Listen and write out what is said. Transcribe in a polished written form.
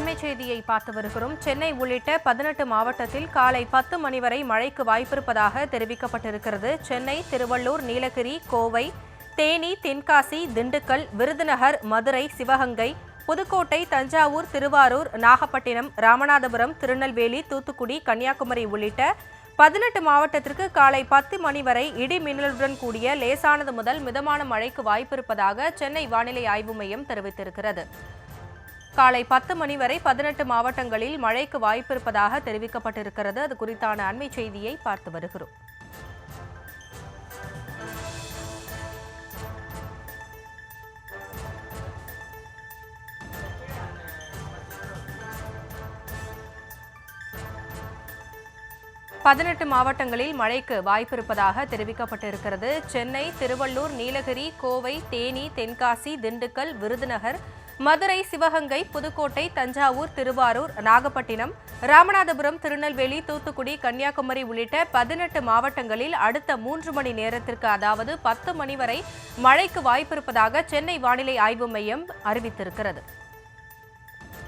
அண்மை செய்தியை பார்த்து வருகிறோம். சென்னை உள்ளிட்ட 18 மாவட்டத்தில் காலை 10 மணி வரை மழைக்கு வாய்ப்பிருப்பதாக தெரிவிக்கப்பட்டிருக்கிறது. சென்னை, திருவள்ளூர், நீலகிரி, கோவை, தேனி, தென்காசி, திண்டுக்கல், விருதுநகர், மதுரை, சிவகங்கை, புதுக்கோட்டை, தஞ்சாவூர், திருவாரூர், நாகப்பட்டினம், ராமநாதபுரம், திருநெல்வேலி, தூத்துக்குடி, கன்னியாகுமரி உள்ளிட்ட 18 மாவட்டத்திற்கு காலை 10 மணி வரை இடி மின்னலுடன் கூடிய லேசானது முதல் மிதமான மழைக்கு வாய்ப்பிருப்பதாக சென்னை வானிலை ஆய்வு மையம் தெரிவித்திருக்கிறது. காலை 10 மணி வரை 18 மாவட்டங்களில் மழைக்கு வாய்ப்பிருப்பதாக தெரிவிக்கப்பட்டிருக்கிறது. அது குறித்தான அண்மை செய்தியை பார்த்து வருகிறோம். மாவட்டங்களில் மழைக்கு வாய்ப்பிருப்பதாக தெரிவிக்கப்பட்டிருக்கிறது. சென்னை, திருவள்ளூர், நீலகிரி, கோவை, தேனி, தென்காசி, திண்டுக்கல், விருதுநகர், மதுரை, சிவகங்கை, புதுக்கோட்டை, தஞ்சாவூர், திருவாரூர், நாகப்பட்டினம், ராமநாதபுரம், திருநெல்வேலி, தூத்துக்குடி, கன்னியாகுமரி உள்ளிட்ட 18 மாவட்டங்களில் அடுத்த 3 மணி நேரத்திற்கு, அதாவது 10 மணி வரை மழைக்கு வாய்ப்பிருப்பதாக சென்னை வானிலை ஆய்வு மையம் அறிவித்திருக்கிறது.